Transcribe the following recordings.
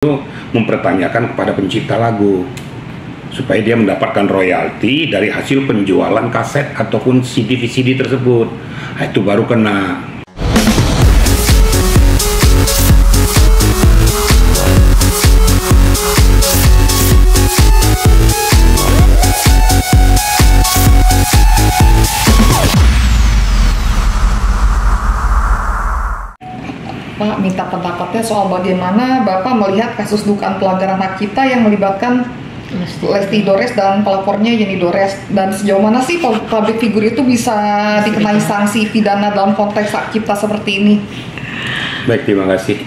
itu mempertanyakan kepada pencipta lagu supaya dia mendapatkan royalti dari hasil penjualan kaset ataupun CD-VCD tersebut. Nah, itu baru kena. Pak, minta pendapatnya soal bagaimana Bapak melihat kasus dugaan pelanggaran hak cipta yang melibatkan Lesti Dores dan pelapornya Yeni Dores, dan sejauh mana sih public figure itu bisa dikenai sanksi pidana dalam konteks hak cipta seperti ini? Baik, terima kasih.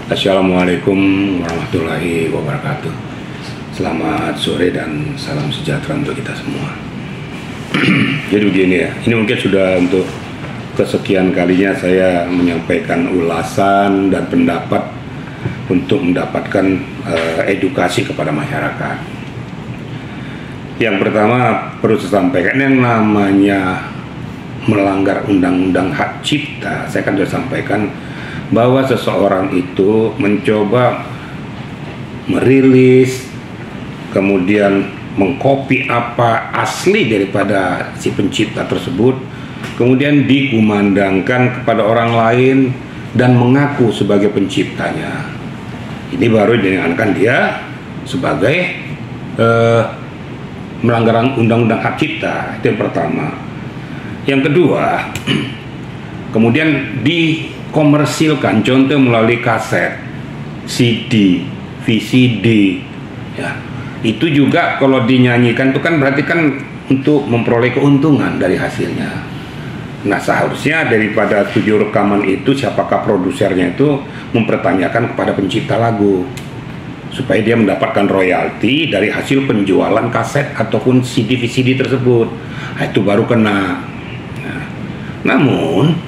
Assalamualaikum warahmatullahi wabarakatuh. Selamat sore dan salam sejahtera untuk kita semua. Jadi begini ya, ini mungkin sudah untuk kesekian kalinya saya menyampaikan ulasan dan pendapat untuk mendapatkan edukasi kepada masyarakat. Yang pertama perlu saya sampaikan, yang namanya melanggar undang-undang hak cipta, saya kan sudah sampaikan bahwa seseorang itu mencoba merilis, kemudian mengcopy apa asli daripada si pencipta tersebut, kemudian dikumandangkan kepada orang lain dan mengaku sebagai penciptanya. Ini baru dinyatakan dia sebagai melanggar undang-undang hak cipta. Itu yang pertama. Yang kedua, kemudian dikomersilkan, contoh melalui kaset, CD, VCD, ya. Itu juga kalau dinyanyikan itu kan berarti kan untuk memperoleh keuntungan dari hasilnya. Nah, seharusnya daripada studio rekaman itu siapakah produsernya itu mempertanyakan kepada pencipta lagu supaya dia mendapatkan royalti dari hasil penjualan kaset ataupun CD-VCD tersebut. Nah, itu baru kena. Nah, namun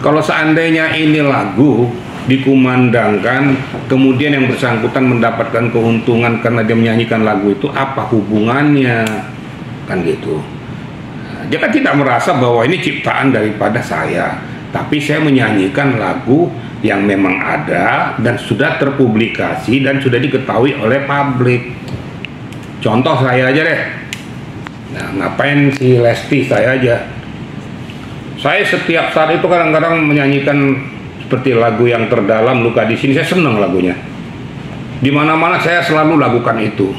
kalau seandainya ini lagu dikumandangkan, kemudian yang bersangkutan mendapatkan keuntungan karena dia menyanyikan lagu itu, apa hubungannya? Kan gitu. Dia kan tidak merasa bahwa ini ciptaan daripada saya, tapi saya menyanyikan lagu yang memang ada dan sudah terpublikasi dan sudah diketahui oleh publik. Contoh saya aja deh. Nah, ngapain si Lesti saya aja? Saya setiap saat itu kadang-kadang menyanyikan seperti lagu yang terdalam, luka di sini, saya senang lagunya. Di mana-mana saya selalu lakukan itu,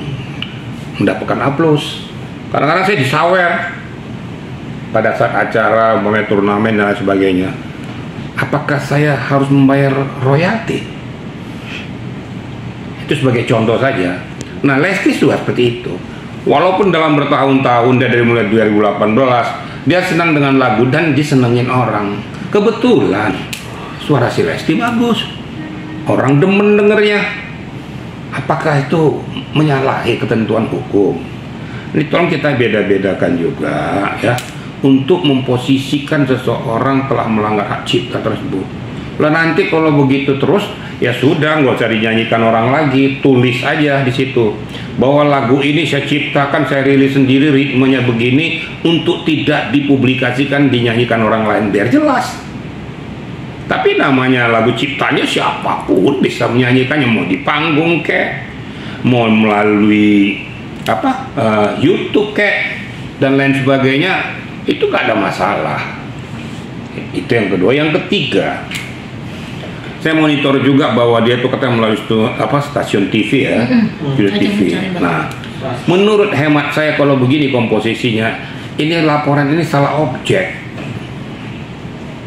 mendapatkan aplaus. Kadang-kadang saya disawer pada saat acara, turnamen dan sebagainya. Apakah saya harus membayar royalti? Itu sebagai contoh saja. Nah, Lesti sudah seperti itu. Walaupun dalam bertahun-tahun, dari mulai 2018, dia senang dengan lagu dan disenengin orang. Kebetulan suara si Lesti bagus, orang demen dengernya. Apakah itu menyalahi ketentuan hukum? Ini tolong kita beda-bedakan juga ya, untuk memposisikan seseorang telah melanggar hak cipta tersebut. Lah nanti kalau begitu terus, ya sudah, nggak usah dinyanyikan orang lagi, tulis aja di situ bahwa lagu ini saya ciptakan, saya rilis sendiri, ritmenya begini, untuk tidak dipublikasikan, dinyanyikan orang lain, biar jelas. Tapi namanya lagu ciptanya siapapun bisa menyanyikannya, mau di panggung kek, mau melalui YouTube kek dan lain sebagainya, itu gak ada masalah. Itu yang kedua. Yang ketiga, saya monitor juga bahwa dia tuh katanya melalui stasiun TV ya, TV. Nah, menurut hemat saya kalau begini komposisinya, ini laporan ini salah objek.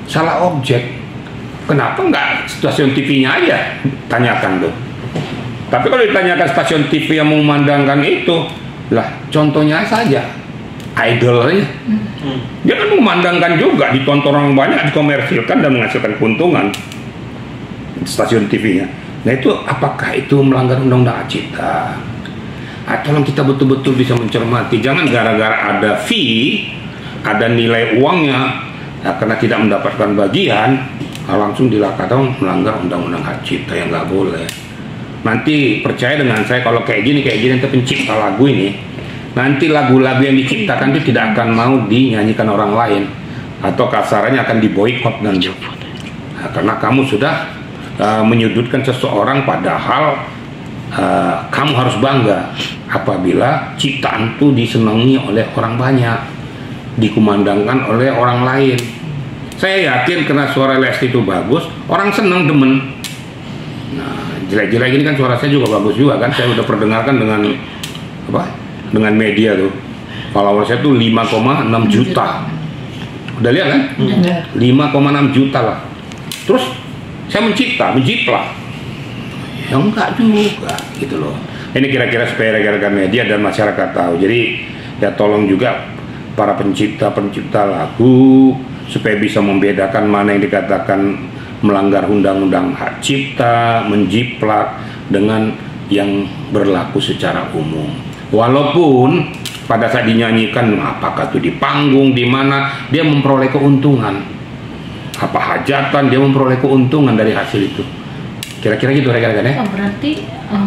Salah objek. Kenapa nggak stasiun TV-nya aja tanyakan tuh? Tapi kalau ditanyakan stasiun TV yang memandangkan itu, lah contohnya saja idolnya, dia kan memandangkan juga, ditonton orang banyak, dikomersilkan dan menghasilkan keuntungan stasiun TV-nya. Nah, itu apakah itu melanggar undang-undang hak cipta? Tolong kita betul-betul bisa mencermati, jangan gara-gara ada fee, ada nilai uangnya, karena tidak mendapatkan bagian, langsung dilakatkan melanggar undang-undang hak cipta, yang nggak boleh. Nanti percaya dengan saya, kalau kayak gini nanti pencipta lagu ini, nanti lagu-lagu yang diciptakan itu tidak akan mau dinyanyikan orang lain, atau kasarannya akan diboikot dan karena kamu sudah menyudutkan seseorang, padahal kamu harus bangga apabila ciptaan itu disenangi oleh orang banyak, dikumandangkan oleh orang lain. Saya yakin karena suara Lesti itu bagus, orang senang, demen. Nah, jelek-jelek ini kan suara saya juga bagus juga kan, saya udah perdengarkan dengan dengan media tuh. Follower saya tuh 5,6 juta. Udah lihat kan? 5,6 juta lah. Terus saya menjiplak. Ya enggak juga gitu loh. Ini kira-kira supaya rekan-rekan media dan masyarakat tahu. Jadi ya tolong juga para pencipta lagu supaya bisa membedakan mana yang dikatakan melanggar undang-undang hak cipta, menjiplak, dengan yang berlaku secara umum. Walaupun pada saat dinyanyikan, apakah itu di panggung, di mana, dia memperoleh keuntungan. Apa hajatan, dia memperoleh keuntungan dari hasil itu. Kira-kira gitu rekan-rekan ya. Oh, berarti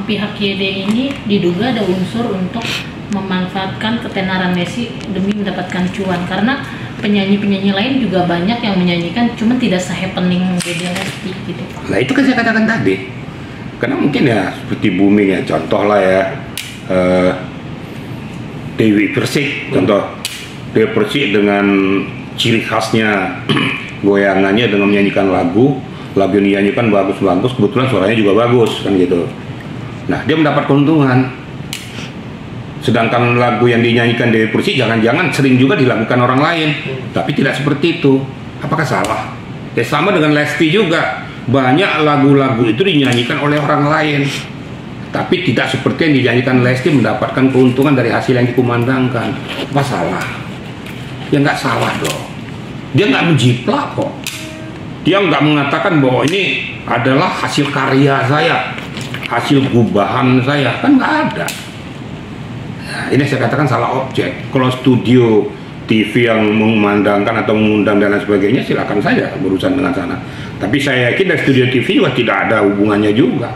pihak YD ini diduga ada unsur untuk memanfaatkan ketenaran Lesti demi mendapatkan cuan, karena penyanyi-penyanyi lain juga banyak yang menyanyikan cuma tidak se-happening Dede Lesti gitu. Nah itu kan saya katakan tadi, karena mungkin ya seperti booming ya, contoh lah ya Dewi Persik, contoh Dewi Persik dengan ciri khasnya goyangannya dengan menyanyikan lagu yang dinyanyikan bagus-bagus, kebetulan suaranya juga bagus kan gitu. Nah dia mendapat keuntungan. Sedangkan lagu yang dinyanyikan Dewi Persik jangan-jangan sering juga dilakukan orang lain, tapi tidak seperti itu. Apakah salah? Ya sama dengan Lesti juga, banyak lagu-lagu itu dinyanyikan oleh orang lain, tapi tidak seperti yang dinyanyikan Lesti mendapatkan keuntungan dari hasil yang dikumandangkan. Apa salah? Ya nggak salah dong. Dia nggak menjiplak kok. Dia nggak mengatakan bahwa ini adalah hasil karya saya, hasil gubahan saya, kan nggak ada. Nah, ini saya katakan salah objek. Kalau studio TV yang memandangkan atau mengundang dan lain sebagainya, silakan saja berurusan dengan sana. Tapi saya yakin dari studio TV juga tidak ada hubungannya juga.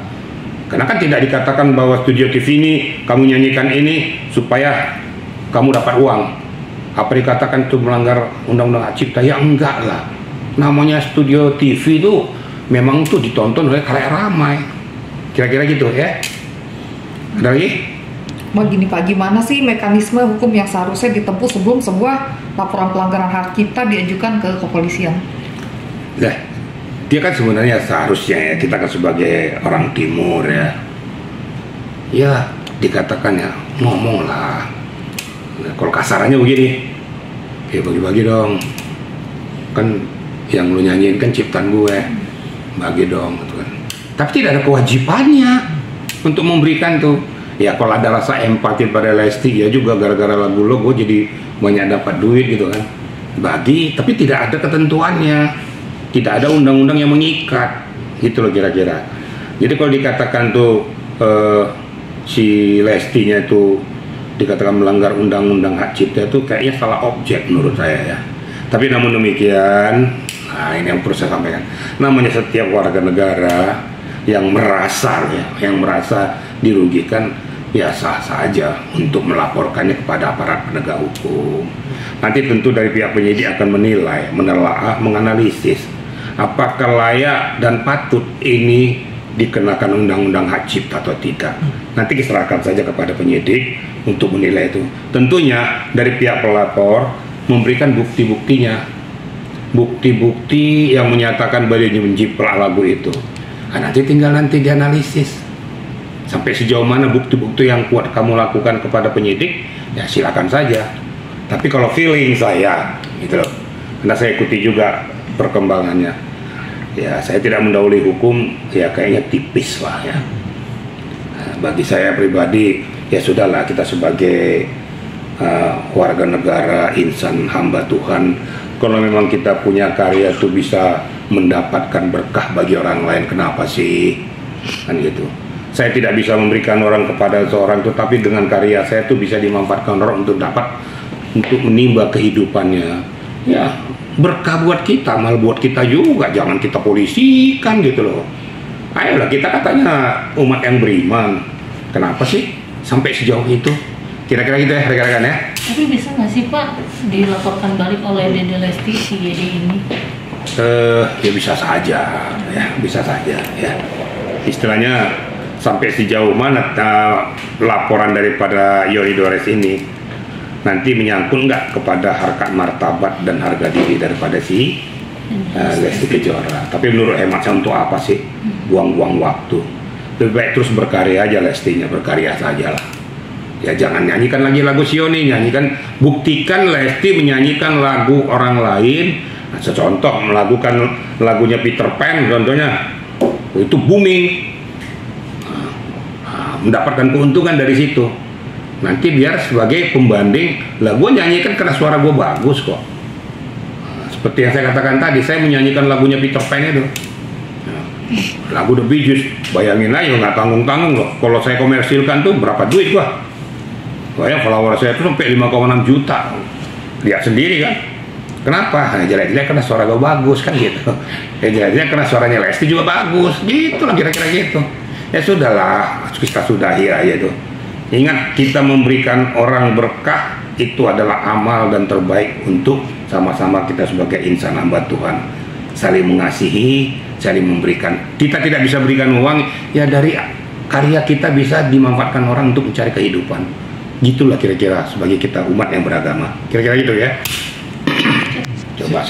Karena kan tidak dikatakan bahwa studio TV ini kamu nyanyikan ini supaya kamu dapat uang. Apa dikatakan itu melanggar undang-undang hak cipta? Ya enggak lah. Namanya studio TV itu memang tuh ditonton oleh khalayak ramai. Kira-kira gitu ya. Ada lagi? Begini Pak, gimana sih mekanisme hukum yang seharusnya ditempuh sebelum sebuah laporan pelanggaran hak cipta diajukan ke kepolisian? Nah, dia kan sebenarnya seharusnya ya, kita kan sebagai orang timur ya dikatakan ya ngomong lah. Nah, kalau kasarannya begini, ya bagi-bagi dong. Kan yang lu nyanyiin kan ciptaan gue, bagi dong gitu kan. Tapi tidak ada kewajibannya untuk memberikan tuh. Ya kalau ada rasa empati pada Lesti, ya juga gara-gara lagu lo gue jadi banyak dapat duit gitu kan, bagi, tapi tidak ada ketentuannya, tidak ada undang-undang yang mengikat gitu loh kira-kira. Jadi kalau dikatakan tuh si Lestinya itu dikatakan melanggar undang-undang hak cipta, itu kayaknya salah objek menurut saya ya. Tapi namun demikian, nah ini yang perlu saya sampaikan, namanya setiap warga negara yang merasa dirugikan, ya sah saja untuk melaporkannya kepada aparat penegak hukum. Nanti tentu dari pihak penyidik akan menilai, menelaah, menganalisis apakah layak dan patut ini dikenakan undang-undang hak cipta atau tidak. Nanti diserahkan saja kepada penyidik untuk menilai itu. Tentunya dari pihak pelapor memberikan bukti-buktinya, bukti-bukti yang menyatakan bahwa dia menjiplak lagu itu. Nah, nanti tinggal dianalisis sampai sejauh mana bukti-bukti yang kuat kamu lakukan kepada penyidik, ya silakan saja. Tapi kalau feeling saya gitu loh, karena saya ikuti juga perkembangannya, ya saya tidak mendahului hukum, ya kayaknya tipis lah ya. Nah, bagi saya pribadi ya sudahlah, kita sebagai warga negara, insan hamba Tuhan, kalau memang kita punya karya itu bisa mendapatkan berkah bagi orang lain, kenapa sih kan gitu. Saya tidak bisa memberikan orang kepada seorang, tetapi dengan karya saya itu bisa dimanfaatkan orang untuk menimba kehidupannya. Ya, berkah buat kita, mal buat kita juga. Jangan kita polisikan gitu loh. Ayolah, kita katanya umat yang beriman. Kenapa sih sampai sejauh itu? Kira-kira gitu ya rekan-rekan ya. Tapi bisa nggak sih Pak dilaporkan balik oleh Dede Lesti si YD ini? Ya bisa saja, ya bisa saja, ya. Istilahnya sampai sejauh mana laporan daripada Yoni Dores ini nanti menyangkut nggak kepada harkat martabat dan harga diri daripada si Lesti Kejora. Tapi menurut hemat saya untuk apa sih buang-buang waktu? Lebih baik terus berkarya aja Lestinya, berkarya saja lah. Ya jangan nyanyikan lagi lagu si Yoni, nyanyikan, buktikan Lesti menyanyikan lagu orang lain. Nah, secontoh melakukan lagunya Peter Pan contohnya, itu booming, mendapatkan keuntungan dari situ. Nanti biar sebagai pembanding, lah gue nyanyikan karena suara gue bagus kok. Seperti yang saya katakan tadi, saya menyanyikan lagunya Peter Pan itu, lagu The Bee Gees, bayangin aja nggak tanggung-tanggung loh. Kalau saya komersilkan tuh berapa duit gua? Kayak follower saya tuh sampai 5,6 juta. Lihat sendiri kan. Kenapa? Hanya jelek-jelek karena suara gue bagus kan gitu. Ya jelek-jelek karena suaranya Lesti juga bagus. Gitu lah kira-kira gitu. Ya sudahlah, kita sudahi aja tuh. Ingat, kita memberikan orang berkah itu adalah amal dan terbaik untuk sama-sama kita sebagai insan hamba Tuhan. Saling mengasihi, saling memberikan. Kita tidak bisa berikan uang, ya dari karya kita bisa dimanfaatkan orang untuk mencari kehidupan. Gitulah kira-kira sebagai kita umat yang beragama. Kira-kira gitu ya. Coba